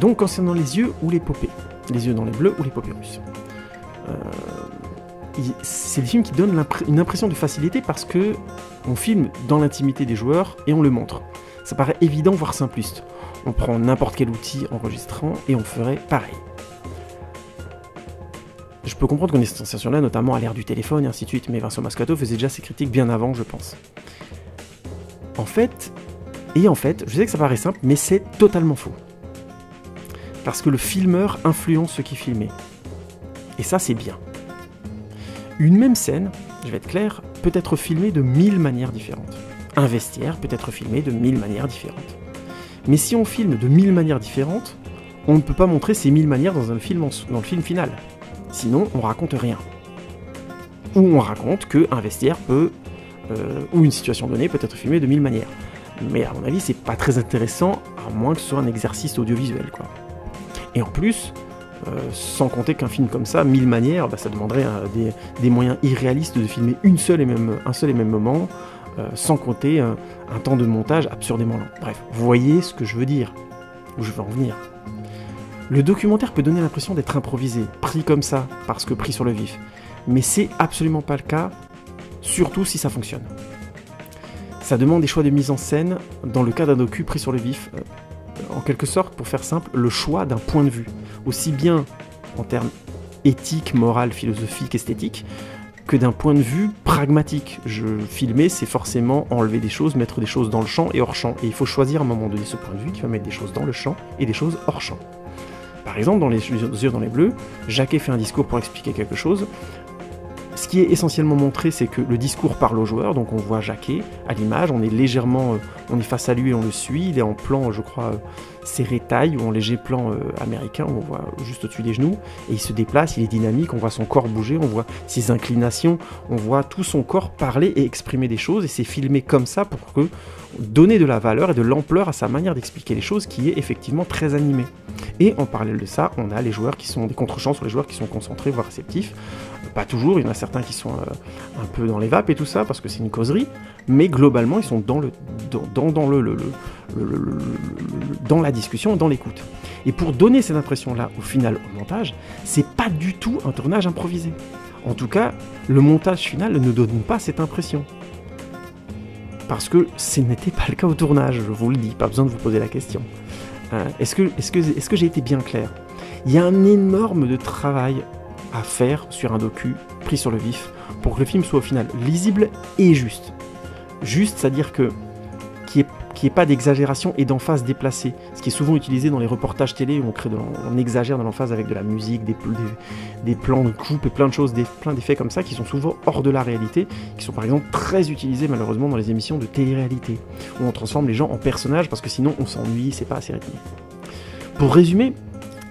Donc concernant les yeux ou les popées, les yeux dans les bleus ou les papyrus. C'est des films qui donnent une impression de facilité parce que on filme dans l'intimité des joueurs et on le montre. Ça paraît évident, voire simpliste. On prend n'importe quel outil enregistrant et on ferait pareil. Je peux comprendre qu'on ait cette sensation-là, notamment à l'ère du téléphone et ainsi de suite, mais Vincent Moscato faisait déjà ses critiques bien avant, je pense. En fait, je sais que ça paraît simple, mais c'est totalement faux. Parce que le filmeur influence ce qui est filmé. Et ça, c'est bien. Une même scène, je vais être clair, peut être filmée de 1000 manières différentes. Un vestiaire peut être filmé de 1000 manières différentes. Mais si on filme de 1000 manières différentes, on ne peut pas montrer ces 1000 manières dans le film final. Sinon, on raconte rien. Ou on raconte qu'un vestiaire peut, ou une situation donnée peut être filmée de 1000 manières. Mais à mon avis, c'est pas très intéressant, à moins que ce soit un exercice audiovisuel, quoi. Et en plus, sans compter qu'un film comme ça, 1000 manières, ça demanderait des moyens irréalistes de filmer un seul et même moment, sans compter un temps de montage absurdément long. Bref, vous voyez ce que je veux dire, où je veux en venir. Le documentaire peut donner l'impression d'être improvisé, pris comme ça, parce que pris sur le vif. Mais c'est absolument pas le cas, surtout si ça fonctionne. Ça demande des choix de mise en scène, dans le cas d'un docu pris sur le vif, en quelque sorte, pour faire simple, le choix d'un point de vue, aussi bien en termes éthiques, morales, philosophiques, esthétiques, que d'un point de vue pragmatique. Filmer, c'est forcément enlever des choses, mettre des choses dans le champ et hors champ. Et il faut choisir à un moment donné ce point de vue qui va mettre des choses dans le champ et des choses hors champ. Par exemple, dans Les Yeux dans les Bleus, Jacquet fait un discours pour expliquer quelque chose. Ce qui est essentiellement montré, c'est que le discours parle aux joueurs, donc on voit Jacquet à l'image, on est face à lui et on le suit, il est en plan, je crois, serré taille, ou en léger plan américain, on voit juste au-dessus des genoux, et il se déplace, il est dynamique, on voit son corps bouger, on voit ses inclinations, on voit tout son corps parler et exprimer des choses, et c'est filmé comme ça pour donner de la valeur et de l'ampleur à sa manière d'expliquer les choses, qui est effectivement très animée. Et en parallèle de ça, on a les joueurs qui sont des contre-champs sur les joueurs qui sont concentrés, voire réceptifs. Pas toujours, il y en a certains qui sont un peu dans les vapes et tout ça, parce que c'est une causerie, mais globalement, ils sont dans la discussion, dans l'écoute. Et pour donner cette impression-là, au final, au montage, c'est pas du tout un tournage improvisé. En tout cas, le montage final ne donne pas cette impression. Parce que ce n'était pas le cas au tournage, je vous le dis, pas besoin de vous poser la question. Est-ce que j'ai été bien clair? Il y a un énorme de travail à faire sur un docu pris sur le vif pour que le film soit au final lisible et juste. Juste, c'est-à-dire qu'il qu'il n'y ait pas d'exagération et d'emphase déplacée, ce qui est souvent utilisé dans les reportages télé où on exagère dans l'emphase avec de la musique, des plans de coupe et plein de choses, plein d'effets comme ça qui sont souvent hors de la réalité, qui sont par exemple très utilisés malheureusement dans les émissions de télé-réalité, où on transforme les gens en personnages parce que sinon on s'ennuie, c'est pas assez rythmé. Pour résumer,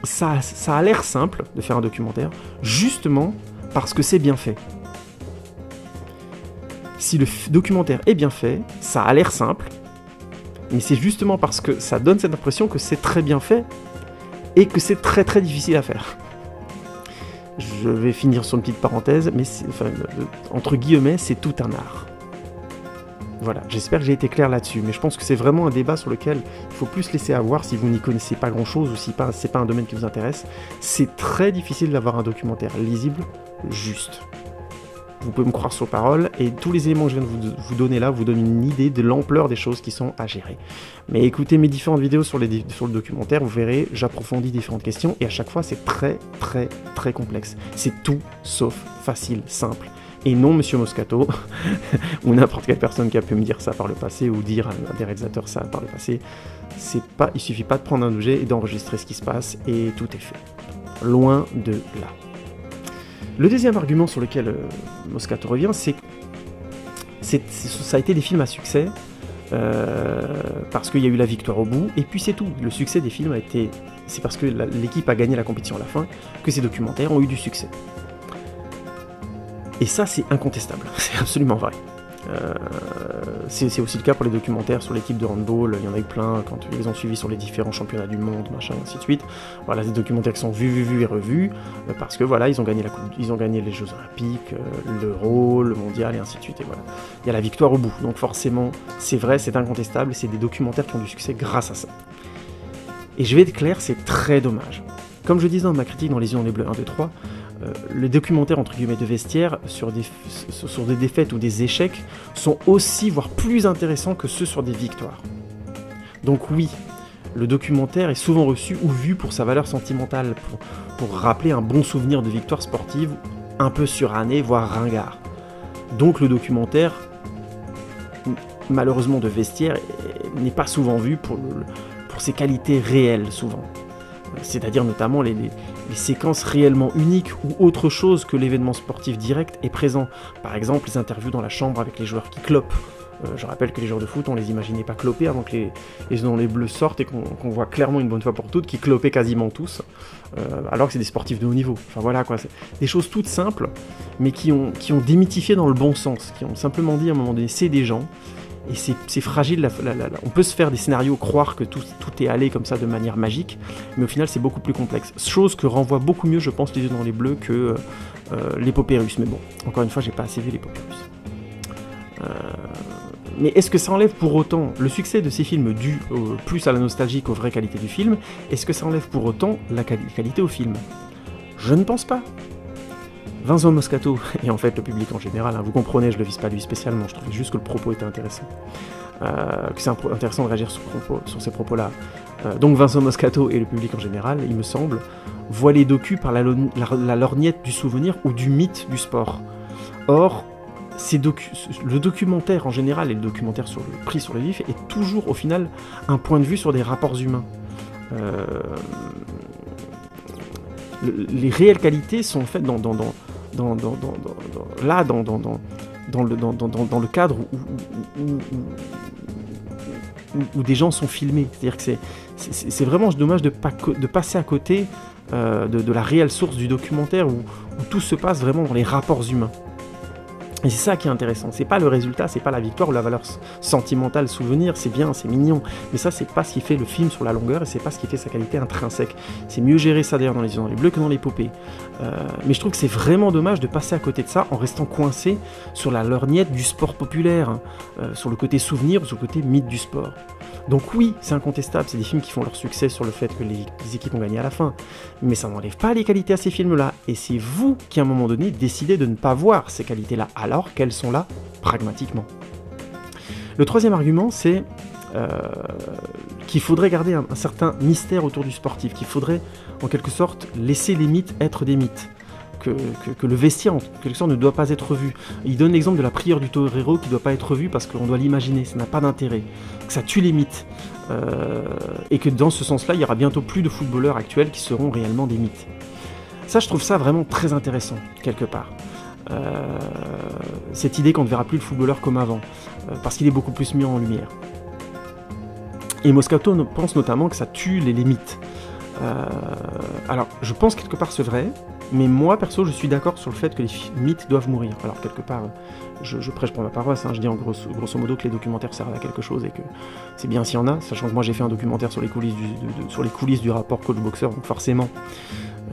ça a l'air simple de faire un documentaire, justement parce que c'est bien fait. Si le documentaire est bien fait, ça a l'air simple, mais c'est justement parce que ça donne cette impression que c'est très bien fait et que c'est très très difficile à faire. Je vais finir sur une petite parenthèse, mais entre guillemets, c'est tout un art. Voilà, j'espère que j'ai été clair là-dessus, mais je pense que c'est vraiment un débat sur lequel il faut plus laisser avoir si vous n'y connaissez pas grand-chose ou si c'est pas un domaine qui vous intéresse. C'est très difficile d'avoir un documentaire lisible, juste. Vous pouvez me croire sur parole, et tous les éléments que je viens de vous donner là vous donnent une idée de l'ampleur des choses qui sont à gérer. Mais écoutez mes différentes vidéos sur le documentaire, vous verrez, j'approfondis différentes questions, et à chaque fois c'est très très très complexe. C'est tout sauf facile, simple. Et non, Monsieur Moscato, ou n'importe quelle personne qui a pu me dire ça par le passé, ou dire à des réalisateurs ça par le passé, il suffit pas de prendre un objet et d'enregistrer ce qui se passe, et tout est fait. Loin de là. Le deuxième argument sur lequel Moscato revient, c'est que ça a été des films à succès, parce qu'il y a eu la victoire au bout, et puis c'est tout. Le succès des films c'est parce que l'équipe a gagné la compétition à la fin, que ces documentaires ont eu du succès. Et ça, c'est incontestable, c'est absolument vrai. C'est aussi le cas pour les documentaires sur l'équipe de handball, il y en a eu plein quand ils les ont suivis sur les différents championnats du monde, machin, et ainsi de suite. Voilà, des documentaires qui sont vus et revus, parce que voilà, ils ont gagné les Jeux Olympiques, l'Euro, le Mondial, et ainsi de suite, et voilà. Il y a la victoire au bout, donc forcément, c'est vrai, c'est incontestable, et c'est des documentaires qui ont du succès grâce à ça. Et je vais être clair, c'est très dommage. Comme je disais dans ma critique dans Les Yeux dans les Bleus 1, 2, 3, les documentaires entre guillemets de vestiaire sur des défaites ou des échecs sont aussi, voire plus intéressants que ceux sur des victoires. Donc oui, le documentaire est souvent reçu ou vu pour sa valeur sentimentale, pour rappeler un bon souvenir de victoire sportive, un peu suranné, voire ringard. Donc le documentaire, malheureusement de vestiaire, n'est pas souvent vu pour ses qualités réelles, souvent. C'est-à-dire notamment les séquences réellement uniques ou autre chose que l'événement sportif direct est présent. Par exemple, les interviews dans la chambre avec les joueurs qui clopent. Je rappelle que les joueurs de foot, on les imaginait pas cloper avant que les Yeux dans les Bleus sortent et qu'on voit clairement une bonne fois pour toutes qu'ils clopaient quasiment tous, alors que c'est des sportifs de haut niveau. Enfin voilà quoi, c'est des choses toutes simples, mais qui ont démythifié dans le bon sens, qui ont simplement dit à un moment donné, c'est des gens. Et c'est fragile, on peut se faire des scénarios, croire que tout est allé comme ça de manière magique, mais au final c'est beaucoup plus complexe. Chose que renvoie beaucoup mieux, je pense, Les Yeux dans les Bleus que l'épopée russe. Mais bon, encore une fois, j'ai pas assez vu l'épopée russe. Mais est-ce que ça enlève pour autant le succès de ces films dû plus à la nostalgie qu'aux vraies qualités du film? Est-ce que ça enlève pour autant la qualité au film? Je ne pense pas. Vincent Moscato, et en fait le public en général, hein, vous comprenez, je le vise pas lui spécialement, je trouvais juste que le propos était intéressant. Que c'est intéressant de réagir sur ces propos-là. Donc Vincent Moscato et le public en général, il me semble, voient les docus par la lorgnette du souvenir ou du mythe du sport. Or, le documentaire en général et le documentaire pris sur le vif est toujours au final un point de vue sur des rapports humains. Les réelles qualités sont faites dans le cadre où des gens sont filmés. C'est-à-dire que c'est vraiment dommage de passer à côté de la réelle source du documentaire où tout se passe vraiment dans les rapports humains. Et c'est ça qui est intéressant, c'est pas le résultat, c'est pas la victoire ou la valeur sentimentale, souvenir, c'est bien, c'est mignon, mais ça c'est pas ce qui fait le film sur la longueur et c'est pas ce qui fait sa qualité intrinsèque. C'est mieux géré ça d'ailleurs dans Les Yeux dans les Bleus que dans l'épopée. Mais je trouve que c'est vraiment dommage de passer à côté de ça en restant coincé sur la lorgnette du sport populaire, hein, sur le côté souvenir ou sur le côté mythe du sport. Donc oui, c'est incontestable, c'est des films qui font leur succès sur le fait que les équipes ont gagné à la fin, mais ça n'enlève pas les qualités à ces films-là, et c'est vous qui à un moment donné décidez de ne pas voir ces qualités-là, alors qu'elles sont là pragmatiquement. Le troisième argument, c'est qu'il faudrait garder un certain mystère autour du sportif, qu'il faudrait en quelque sorte laisser les mythes être des mythes, que le vestiaire, en quelque sorte, ne doit pas être vu. Il donne l'exemple de la prière du torero qui ne doit pas être vue parce qu'on doit l'imaginer, ça n'a pas d'intérêt, que ça tue les mythes. Et que dans ce sens-là, il y aura bientôt plus de footballeurs actuels qui seront réellement des mythes. Ça, je trouve ça vraiment très intéressant, quelque part. Cette idée qu'on ne verra plus le footballeur comme avant, parce qu'il est beaucoup plus mis en lumière. Et Moscato pense notamment que ça tue les mythes. Alors, je pense quelque part c'est vrai, mais moi, perso, je suis d'accord sur le fait que les mythes doivent mourir. Alors, quelque part, je prêche pour ma paroisse, hein, je dis en grosso modo que les documentaires servent à quelque chose et que c'est bien s'il y en a, sachant que moi j'ai fait un documentaire sur les coulisses du rapport coach-boxeur, donc forcément,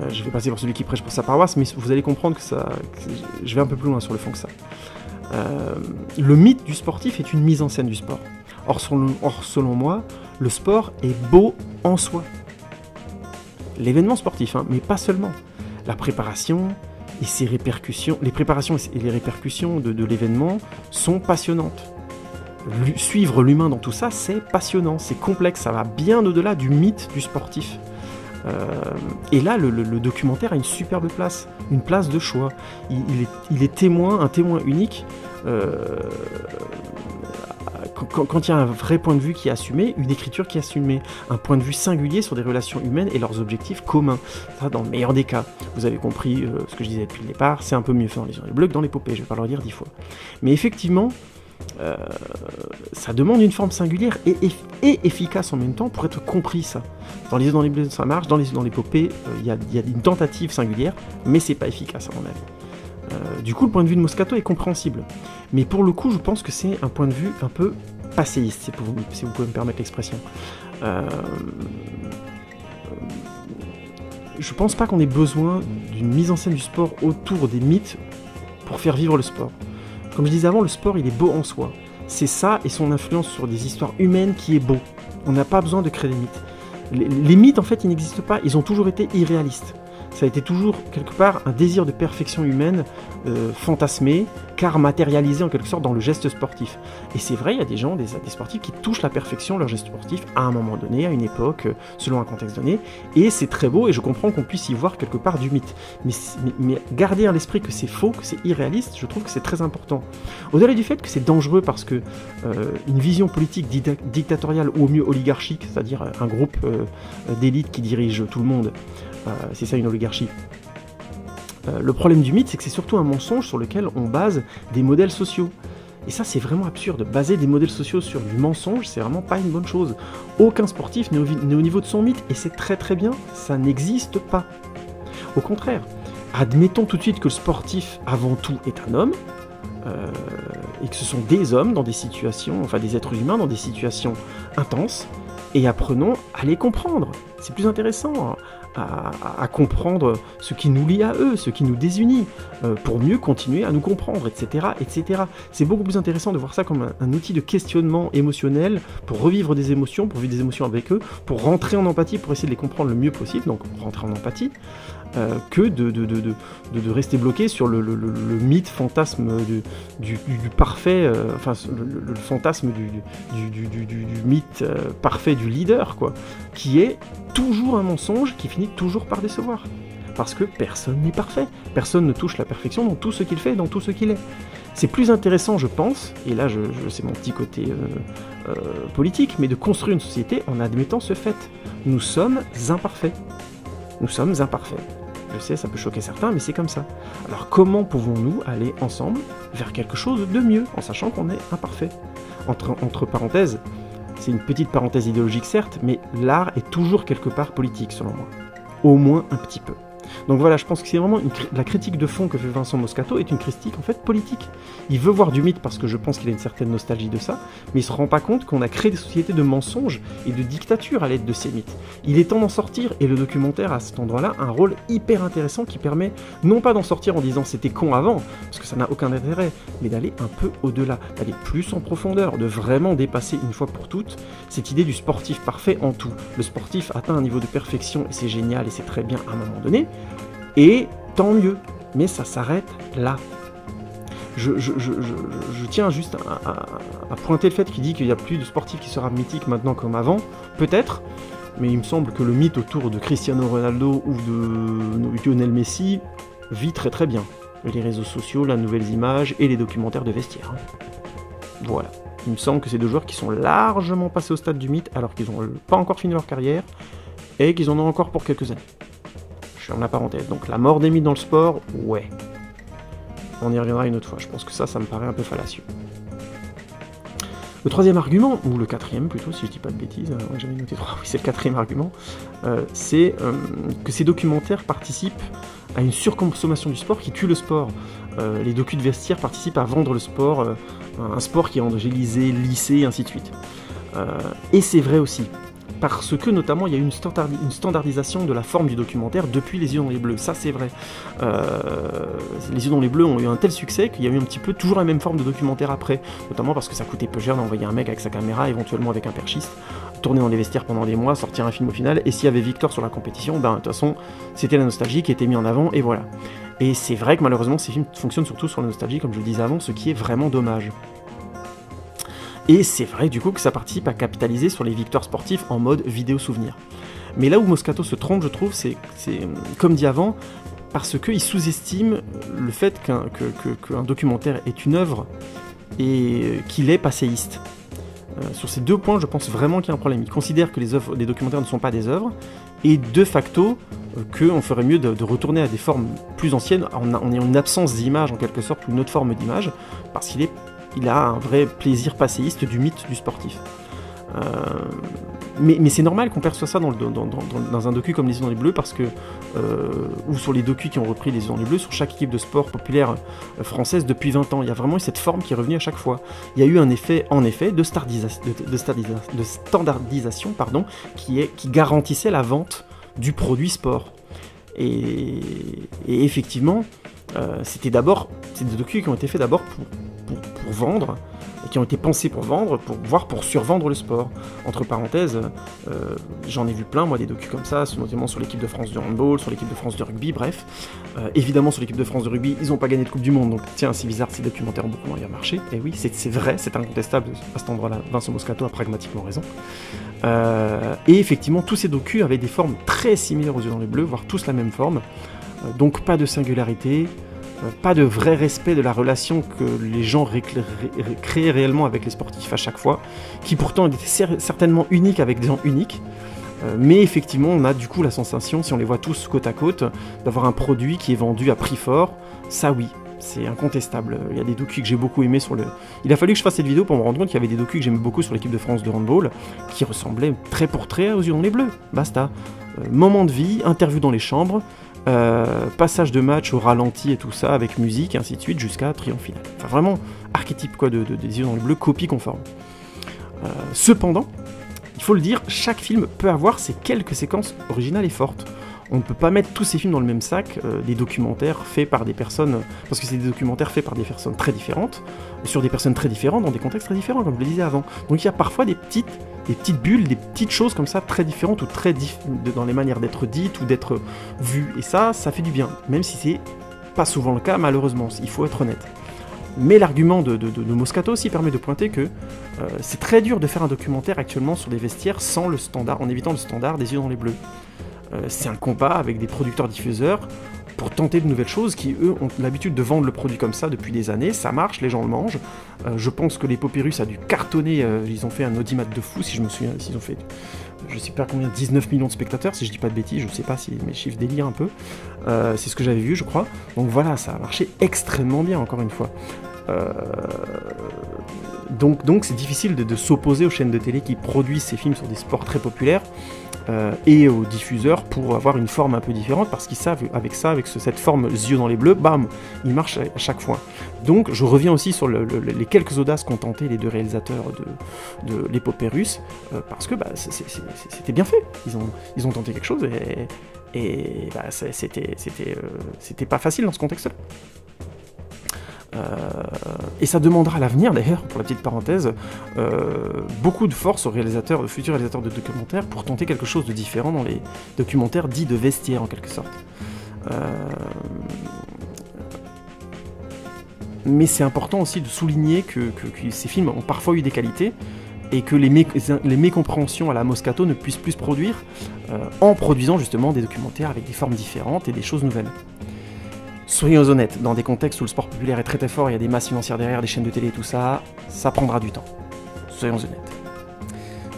je vais passer pour celui qui prêche pour sa paroisse, mais vous allez comprendre que je vais un peu plus loin sur le fond que ça. Le mythe du sportif est une mise en scène du sport. Or, selon moi, le sport est beau en soi. L'événement sportif, hein, mais pas seulement. La préparation et ses répercussions, les préparations et les répercussions de l'événement sont passionnantes. Suivre l'humain dans tout ça, c'est passionnant, c'est complexe, ça va bien au-delà du mythe du sportif. Et là, le documentaire a une superbe place, une place de choix. Il est un témoin unique. Quand il y a un vrai point de vue qui est assumé, une écriture qui est assumée, un point de vue singulier sur des relations humaines et leurs objectifs communs. Ça, dans le meilleur des cas. Vous avez compris ce que je disais depuis le départ, c'est un peu mieux fait dans les Bleus que dans l'épopée, je vais pas le redire 10 fois. Mais effectivement, ça demande une forme singulière et efficace en même temps pour être compris, ça. Dans les Bleus, ça marche, dans l'épopée, il y a une tentative singulière, mais c'est pas efficace à mon avis. Du coup, le point de vue de Moscato est compréhensible. Mais pour le coup, je pense que c'est un point de vue un peu passéiste, si vous pouvez me permettre l'expression. Je pense pas qu'on ait besoin d'une mise en scène du sport autour des mythes pour faire vivre le sport. Comme je disais avant, le sport, il est beau en soi. C'est ça et son influence sur des histoires humaines qui est beau. On n'a pas besoin de créer des mythes. Les mythes, en fait, ils n'existent pas, ils ont toujours été irréalistes. Ça a été toujours, quelque part, un désir de perfection humaine fantasmé, car matérialisé en quelque sorte dans le geste sportif. Et c'est vrai, il y a des gens, des sportifs qui touchent la perfection leur geste sportif à un moment donné, à une époque, selon un contexte donné, et c'est très beau, et je comprends qu'on puisse y voir quelque part du mythe. Mais garder à l'esprit que c'est faux, que c'est irréaliste, je trouve que c'est très important. Au-delà du fait que c'est dangereux parce que une vision politique dictatoriale, ou au mieux oligarchique, c'est-à-dire un groupe d'élite qui dirige tout le monde, c'est ça une oligarchie. Le problème du mythe, c'est que c'est surtout un mensonge sur lequel on base des modèles sociaux. Et ça, c'est vraiment absurde. Baser des modèles sociaux sur du mensonge, c'est vraiment pas une bonne chose. Aucun sportif n'est au niveau de son mythe, et c'est très très bien, ça n'existe pas. Au contraire, admettons tout de suite que le sportif, avant tout, est un homme, et que ce sont des hommes dans des situations, enfin des êtres humains dans des situations intenses, et apprenons à les comprendre. C'est plus intéressant à comprendre ce qui nous lie à eux, ce qui nous désunit, pour mieux continuer à nous comprendre, etc., etc. C'est beaucoup plus intéressant de voir ça comme un outil de questionnement émotionnel, pour revivre des émotions, pour vivre des émotions avec eux, pour rentrer en empathie, pour essayer de les comprendre le mieux possible, donc rentrer en empathie, que de rester bloqué sur le mythe, fantasme du parfait, enfin le fantasme du mythe parfait du leader, quoi, qui est toujours un mensonge qui finit toujours par décevoir. Parce que personne n'est parfait, personne ne touche la perfection dans tout ce qu'il fait, dans tout ce qu'il est. C'est plus intéressant, je pense, et là c'est mon petit côté politique, mais de construire une société en admettant ce fait. Nous sommes imparfaits. Nous sommes imparfaits. Je sais, ça peut choquer certains, mais c'est comme ça. Alors comment pouvons-nous aller ensemble vers quelque chose de mieux, en sachant qu'on est imparfait ? Entre parenthèses, c'est une petite parenthèse idéologique certes, mais l'art est toujours quelque part politique selon moi. Au moins un petit peu. Donc voilà, je pense que c'est vraiment la critique de fond que fait Vincent Moscato est une critique en fait politique. Il veut voir du mythe parce que je pense qu'il a une certaine nostalgie de ça, mais il se rend pas compte qu'on a créé des sociétés de mensonges et de dictature à l'aide de ces mythes. Il est temps d'en sortir et le documentaire à cet endroit-là a un rôle hyper intéressant qui permet non pas d'en sortir en disant c'était con avant, parce que ça n'a aucun intérêt, mais d'aller un peu au-delà, d'aller plus en profondeur, de vraiment dépasser une fois pour toutes cette idée du sportif parfait en tout. Le sportif atteint un niveau de perfection et c'est génial et c'est très bien à un moment donné, et tant mieux, mais ça s'arrête là. Je tiens juste à pointer le fait qu'il dit qu'il n'y a plus de sportif qui sera mythique maintenant comme avant, peut-être, mais il me semble que le mythe autour de Cristiano Ronaldo ou de Lionel Messi, vit très très bien. Les réseaux sociaux, les nouvelles images et les documentaires de vestiaire. Voilà. Il me semble que c'est deux joueurs qui sont largement passés au stade du mythe alors qu'ils n'ont pas encore fini leur carrière et qu'ils en ont encore pour quelques années. Je ferme la parenthèse. Donc la mort des mythes dans le sport, ouais. On y reviendra une autre fois. Je pense que ça me paraît un peu fallacieux. Le troisième argument, ou le quatrième plutôt, si je dis pas de bêtises, j'avais noté 3, oui c'est le quatrième argument, c'est que ces documentaires participent à une surconsommation du sport qui tue le sport. Les docus de vestiaire participent à vendre le sport, un sport qui est angélisé, lissé, et ainsi de suite. Et c'est vrai aussi, parce que notamment il y a eu une standardisation de la forme du documentaire depuis Les Yeux dans les Bleus, ça c'est vrai. Les Yeux dans les Bleus ont eu un tel succès qu'il y a eu un petit peu toujours la même forme de documentaire après, notamment parce que ça coûtait peu cher d'envoyer un mec avec sa caméra, éventuellement avec un perchiste, tourner dans les vestiaires pendant des mois, sortir un film au final, et s'il y avait victoire sur la compétition, ben de toute façon c'était la nostalgie qui était mise en avant, et voilà. Et c'est vrai que malheureusement ces films fonctionnent surtout sur la nostalgie, comme je le disais avant, ce qui est vraiment dommage. Et c'est vrai du coup que ça participe à capitaliser sur les victoires sportives en mode vidéo souvenir. Mais là où Moscato se trompe, je trouve, c'est comme dit avant, parce qu'il sous-estime le fait qu'un documentaire est une œuvre et qu'il est passéiste. Sur ces deux points, je pense vraiment qu'il y a un problème. Il considère que les documentaires ne sont pas des œuvres, et de facto, qu'on ferait mieux de retourner à des formes plus anciennes, en ayant une absence d'image en quelque sorte, ou une autre forme d'image, parce qu'il a un vrai plaisir passéiste du mythe du sportif. Mais c'est normal qu'on perçoive ça dans un docu comme Les Yeux dans les Bleus, parce que, ou sur les docus qui ont repris Les Yeux dans les Bleus, sur chaque équipe de sport populaire française depuis 20 ans. Il y a vraiment eu cette forme qui est revenue à chaque fois. Il y a eu un effet, en effet, de standardisation qui garantissait la vente du produit sport. Et effectivement, c'est des docus qui ont été faits d'abord pour vendre, et qui ont été pensés pour vendre, voire pour survendre le sport. Entre parenthèses, j'en ai vu plein, moi, des docus comme ça, notamment sur l'équipe de France de handball, sur l'équipe de France de rugby, bref. Évidemment, sur l'équipe de France de rugby, ils n'ont pas gagné de Coupe du Monde, donc tiens, c'est bizarre, ces documentaires ont beaucoup moins bien marché. Et oui, c'est vrai, c'est incontestable, à cet endroit-là, Vincent Moscato a pragmatiquement raison. Et effectivement, tous ces docus avaient des formes très similaires aux Yeux dans les Bleus, voire tous la même forme, donc pas de singularité, pas de vrai respect de la relation que les gens créaient réellement avec les sportifs à chaque fois, qui pourtant étaient certainement uniques avec des gens uniques, mais effectivement on a du coup la sensation, si on les voit tous côte à côte, d'avoir un produit qui est vendu à prix fort. Ça oui, c'est incontestable. Il y a des docus que j'ai beaucoup aimés sur le... Il a fallu que je fasse cette vidéo pour me rendre compte qu'il y avait des docus que j'aimais beaucoup sur l'équipe de France de handball, qui ressemblaient trait pour trait aux Yeux dans les Bleus, basta. Moment de vie, interview dans les chambres, passage de match au ralenti et tout ça, avec musique, et ainsi de suite, jusqu'à triomphe final. Enfin vraiment, archétype quoi, des Yeux dans les Bleus, copie conforme. Cependant, il faut le dire, chaque film peut avoir ses quelques séquences originales et fortes. On ne peut pas mettre tous ces films dans le même sac, des documentaires faits par des personnes, parce que c'est des documentaires faits par des personnes très différentes, sur des personnes très différentes, dans des contextes très différents, comme je le disais avant. Donc il y a parfois des petites bulles, des petites choses comme ça, très différentes, ou dans les manières d'être dites, ou d'être vues, et ça fait du bien, même si c'est pas souvent le cas, malheureusement, il faut être honnête. Mais l'argument de Moscato aussi permet de pointer que c'est très dur de faire un documentaire actuellement sur des vestiaires sans le standard, en évitant le standard des Yeux dans les Bleus. C'est un combat avec des producteurs-diffuseurs pour tenter de nouvelles choses qui, eux, ont l'habitude de vendre le produit comme ça depuis des années. Ça marche, les gens le mangent. Je pense que l'épopée russe a dû cartonner. Ils ont fait un audimat de fou, si je me souviens. Ils ont fait, je sais pas combien, 19 millions de spectateurs, si je dis pas de bêtises. Je sais pas si mes chiffres délirent un peu. C'est ce que j'avais vu, je crois. Donc voilà, ça a marché extrêmement bien, encore une fois. Donc c'est difficile de s'opposer aux chaînes de télé qui produisent ces films sur des sports très populaires, et aux diffuseurs pour avoir une forme un peu différente, parce qu'ils savent, avec cette forme Yeux dans les Bleus, bam, ils marchent à chaque fois. Donc je reviens aussi sur les quelques audaces qu'ont tenté les deux réalisateurs de l'épopée russe, parce que c'était bien fait, ils ont tenté quelque chose, et c'était pas facile dans ce contexte-là. Et ça demandera à l'avenir, d'ailleurs, pour la petite parenthèse, beaucoup de force aux futurs réalisateurs de documentaires pour tenter quelque chose de différent dans les documentaires dits de vestiaire, en quelque sorte. Mais c'est important aussi de souligner que ces films ont parfois eu des qualités, et que les mécompréhensions à la Moscato ne puissent plus se produire en produisant justement des documentaires avec des formes différentes et des choses nouvelles. Soyons honnêtes, dans des contextes où le sport populaire est très très fort, il y a des masses financières derrière, des chaînes de télé et tout ça, ça prendra du temps. Soyons honnêtes.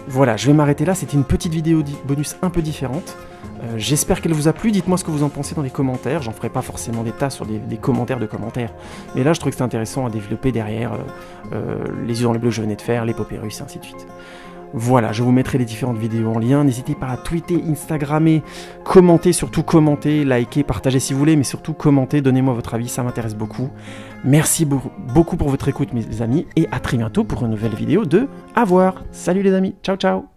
Voilà, je vais m'arrêter là, c'était une petite vidéo bonus un peu différente. J'espère qu'elle vous a plu, dites-moi ce que vous en pensez dans les commentaires, j'en ferai pas forcément des tas sur des commentaires de commentaires, mais là je trouve que c'est intéressant à développer derrière les yeux dans les bleus que je venais de faire, l'épopée russe et ainsi de suite. Voilà, je vous mettrai les différentes vidéos en lien, n'hésitez pas à tweeter, instagrammer, commenter, surtout commenter, liker, partager si vous voulez, mais surtout commenter, donnez-moi votre avis, ça m'intéresse beaucoup. Merci beaucoup pour votre écoute mes amis, et à très bientôt pour une nouvelle vidéo de À voir. Salut les amis, ciao ciao.